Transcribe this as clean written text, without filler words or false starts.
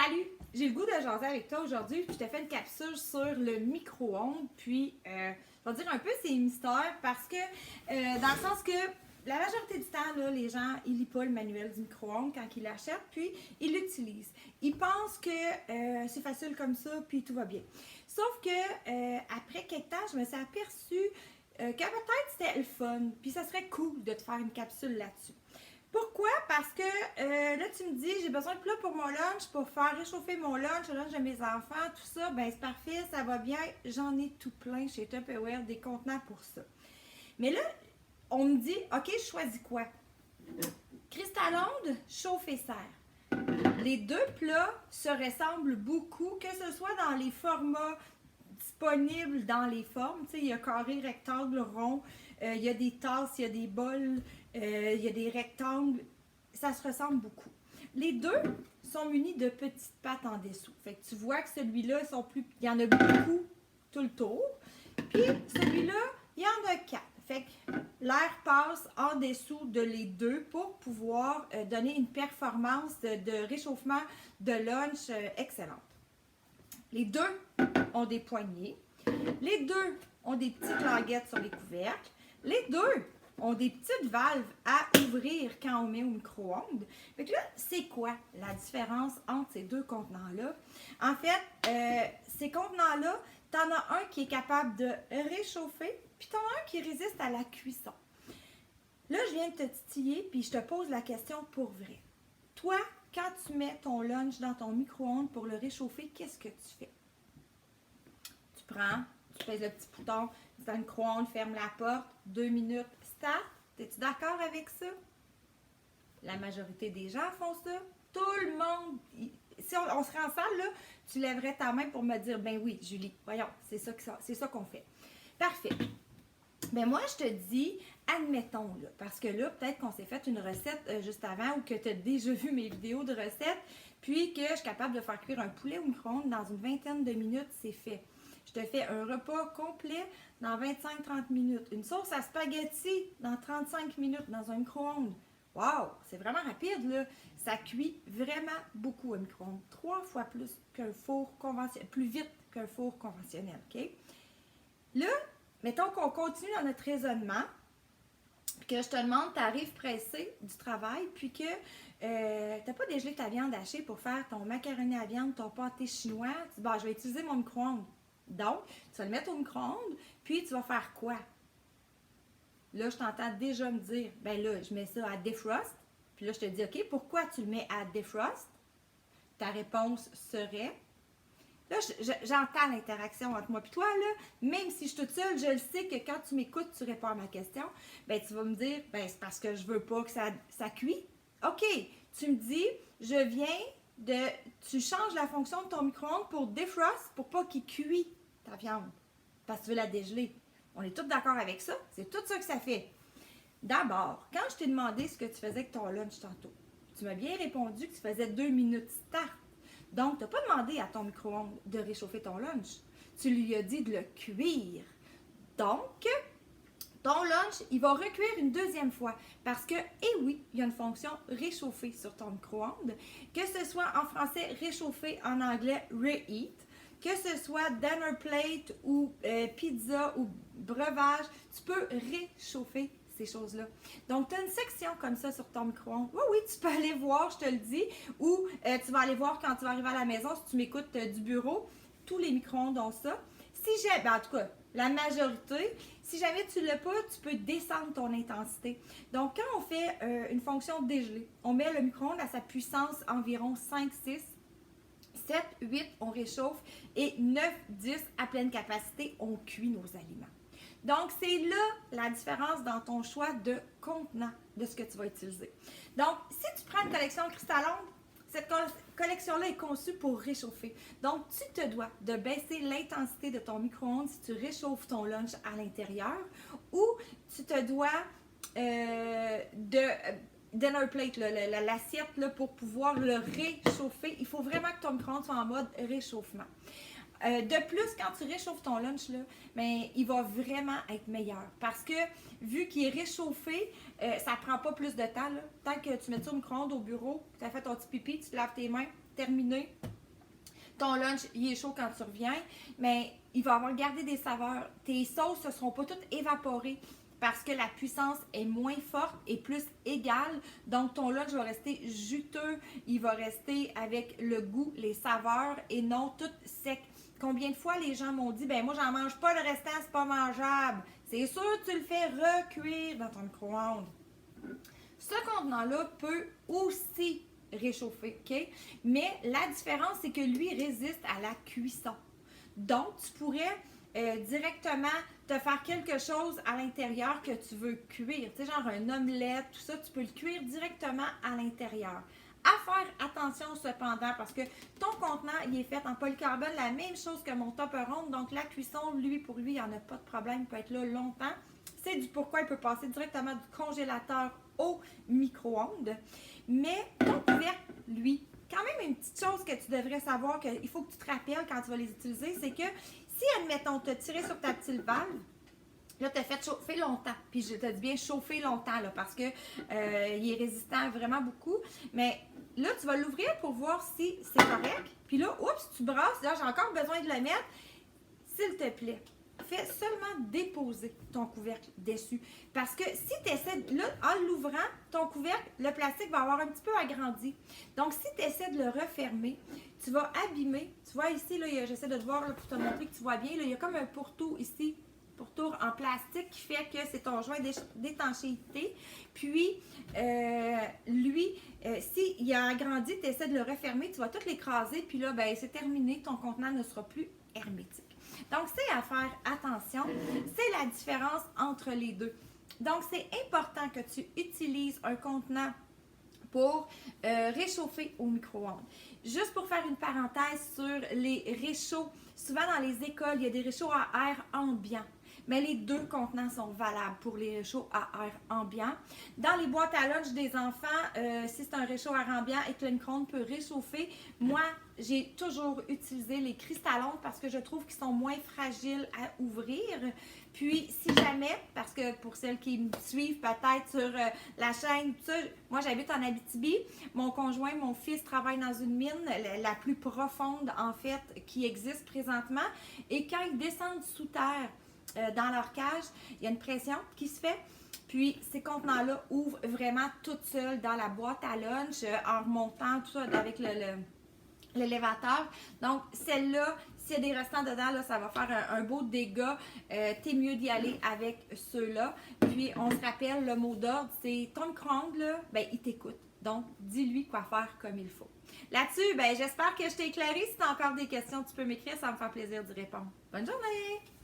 Salut! J'ai le goût de jaser avec toi aujourd'hui. Je t'ai fait une capsule sur le micro-ondes. Puis, je vais dire un peu ses mystères parce que, dans le sens que la majorité du temps, là, les gens, ils lisent pas le manuel du micro-ondes quand ils l'achètent, puis ils l'utilisent. Ils pensent que c'est facile comme ça, puis tout va bien. Sauf que, après quelques temps, je me suis aperçue que peut-être c'était le fun, puis ça serait cool de te faire une capsule là-dessus. Pourquoi? Parce que là, tu me dis, j'ai besoin de plats pour mon lunch, pour faire réchauffer mon lunch, le lunch de mes enfants, tout ça. Ben, c'est parfait, ça va bien. J'en ai tout plein chez Tupperware, des contenants pour ça. Mais là, on me dit, OK, je choisis quoi? Cristal-onde, chauffe et serre. Les deux plats se ressemblent beaucoup, que ce soit dans les formats disponibles dans les formes. Tu sais, il y a carré, rectangle, rond, il y a des tasses, il y a des bols, il y a des rectangles. Ça se ressemble beaucoup. Les deux sont munis de petites pattes en dessous. Fait que tu vois que celui-là, il y en a beaucoup tout le tour. Puis celui-là, il y en a 4. Fait que l'air passe en dessous de les deux pour pouvoir donner une performance de réchauffement de lunch excellente. Les deux ont des poignées. Les deux ont des petites languettes sur les couvercles. Les deux ont des petites valves à ouvrir quand on met au micro-ondes. Fait que là, c'est quoi la différence entre ces deux contenants-là? En fait, ces contenants-là, t'en as un qui est capable de réchauffer, puis t'en as un qui résiste à la cuisson. Là, je viens de te titiller, puis je te pose la question pour vrai. Toi, quand tu mets ton lunch dans ton micro-ondes pour le réchauffer, qu'est-ce que tu fais? Tu prends, tu pèses le petit bouton, tu dans le micro-ondes, ferme la porte, 2 minutes, start. Es-tu d'accord avec ça? La majorité des gens font ça. Tout le monde. Si on serait en salle, là, tu lèverais ta main pour me dire, ben oui, Julie, voyons, c'est ça qu'on fait. Parfait. Ben moi, je te dis, admettons, là, parce que là, peut-être qu'on s'est fait une recette juste avant ou que tu as déjà vu mes vidéos de recettes, puis que je suis capable de faire cuire un poulet au micro-ondes dans une vingtaine de minutes, c'est fait. Je te fais un repas complet dans 25-30 minutes. Une sauce à spaghetti dans 35 minutes dans un micro-ondes. Wow! C'est vraiment rapide, là. Ça cuit vraiment beaucoup au micro-ondes. 3 fois plus qu'un four conventionnel, plus vite qu'un four conventionnel, OK? Là, mettons qu'on continue dans notre raisonnement, puis que je te demande, tu arrives pressé du travail, puis que tu n'as pas dégelé ta viande hachée pour faire ton macaroni à viande, ton pâté chinois. Tu dis, bah, je vais utiliser mon micro-ondes. Donc, tu vas le mettre au micro-ondes, puis tu vas faire quoi? Là, je t'entends déjà me dire, ben là, je mets ça à defrost. Puis là, je te dis, OK, pourquoi tu le mets à defrost? Ta réponse serait, là, j'entends l'interaction entre moi et toi, là, même si je suis toute seule, je le sais que quand tu m'écoutes, tu réponds à ma question, ben tu vas me dire, ben c'est parce que je veux pas que ça cuit. OK, tu me dis, tu changes la fonction de ton micro-ondes pour defrost, pour pas qu'il cuit ta viande, parce que tu veux la dégeler. On est tous d'accord avec ça? C'est tout ça que ça fait. D'abord, quand je t'ai demandé ce que tu faisais avec ton lunch tantôt, tu m'as bien répondu que tu faisais 2 minutes start. Donc, tu n'as pas demandé à ton micro-ondes de réchauffer ton lunch. Tu lui as dit de le cuire. Donc, ton lunch, il va recuire une deuxième fois. Parce que, eh oui, il y a une fonction réchauffer sur ton micro-ondes. Que ce soit en français réchauffer, en anglais reheat. Que ce soit dinner plate ou pizza ou breuvage, tu peux réchauffer ces choses-là. Donc, tu as une section comme ça sur ton micro-ondes. Oui, oui, tu peux aller voir, je te le dis, ou tu vas aller voir quand tu vas arriver à la maison, si tu m'écoutes du bureau, tous les micro-ondes ont ça. Si j'ai, ben en tout cas, la majorité, si jamais tu ne l'as pas, tu peux descendre ton intensité. Donc, quand on fait une fonction dégelée, on met le micro-ondes à sa puissance environ 5-6. 7, 8, on réchauffe et 9, 10, à pleine capacité, on cuit nos aliments. Donc, c'est là la différence dans ton choix de contenant de ce que tu vas utiliser. Donc, si tu prends une collection cristal-ondes, cette collection-là est conçue pour réchauffer. Donc, tu te dois de baisser l'intensité de ton micro-ondes si tu réchauffes ton lunch à l'intérieur ou tu te dois dinner plate, l'assiette pour pouvoir le réchauffer. Il faut vraiment que ton micro-ondes soit en mode réchauffement. De plus, quand tu réchauffes ton lunch, là, ben, il va vraiment être meilleur. Parce que, vu qu'il est réchauffé, ça ne prend pas plus de temps. Là. Tant que tu mets ça au micro-ondes au bureau, tu as fait ton petit pipi, tu te laves tes mains, terminé, ton lunch, il est chaud quand tu reviens, mais il va avoir gardé des saveurs. Tes sauces ne seront pas toutes évaporées parce que la puissance est moins forte et plus égale. Donc, ton lunch va rester juteux, il va rester avec le goût, les saveurs et non tout sec. Combien de fois les gens m'ont dit, ben moi, j'en mange pas, le restant, c'est pas mangeable. C'est sûr, tu le fais recuire dans ton micro-ondes. Ce contenant-là peut aussi réchauffer, OK? Mais la différence, c'est que lui résiste à la cuisson. Donc, tu pourrais directement te faire quelque chose à l'intérieur que tu veux cuire. Tu sais, genre un omelette, tout ça, tu peux le cuire directement à l'intérieur. À faire attention cependant, parce que ton contenant, il est fait en polycarbone, la même chose que mon Tupperware. Donc, la cuisson, pour lui, il n'y en a pas de problème, il peut être là longtemps. C'est du pourquoi il peut passer directement du congélateur au micro-ondes. Mais ton couvercle, lui, quand même une petite chose que tu devrais savoir qu'il faut que tu te rappelles quand tu vas les utiliser, c'est que si, admettons, tu as tiré sur ta petite valve, là, tu as fait chauffer longtemps. Puis je te dis bien chauffer longtemps, là, parce que il est résistant vraiment beaucoup. Mais là, tu vas l'ouvrir pour voir si c'est correct. Puis là, oups, tu brasses. Là, j'ai encore besoin de le mettre. S'il te plaît, fais seulement déposer ton couvercle dessus. Parce que si tu essaies, là, en l'ouvrant, ton couvercle, le plastique va avoir un petit peu agrandi. Donc, si tu essaies de le refermer, tu vas abîmer. Tu vois ici, là, j'essaie de te voir là, pour te montrer que tu vois bien. Là, il y a comme un pourtour ici, pourtour en plastique qui fait que c'est ton joint d'étanchéité. Puis, lui, s'il a agrandi, tu essaies de le refermer, tu vas tout l'écraser. Puis là, ben, c'est terminé. Ton contenant ne sera plus hermétique. Donc, c'est à faire attention. C'est la différence entre les deux. Donc, c'est important que tu utilises un contenant pour réchauffer au micro-ondes. Juste pour faire une parenthèse sur les réchauds, souvent dans les écoles, il y a des réchauds à air ambiant. Mais les deux contenants sont valables pour les réchauds à air ambiant. Dans les boîtes à lunch des enfants, si c'est un réchaud à air ambiant et que le micro-ondes peut réchauffer, moi, j'ai toujours utilisé les cristallons parce que je trouve qu'ils sont moins fragiles à ouvrir. Puis, si jamais, parce que pour celles qui me suivent peut-être sur la chaîne, tout ça, moi j'habite en Abitibi, mon conjoint, mon fils travaille dans une mine, la plus profonde en fait qui existe présentement. Et quand ils descendent sous terre, dans leur cage, il y a une pression qui se fait. Puis, ces contenants-là ouvrent vraiment toutes seules dans la boîte à lunch en remontant tout ça avec l'élévateur. Donc, celle-là, s'il y a des restants dedans, là, ça va faire un beau dégât. T'es mieux d'y aller avec ceux-là. Puis, on se rappelle, le mot d'ordre, c'est ton micro-ondes, là, ben, il t'écoute. Donc, dis-lui quoi faire comme il faut. Là-dessus, ben, j'espère que je t'ai éclairé. Si tu as encore des questions, tu peux m'écrire. Ça me fait plaisir d'y répondre. Bonne journée!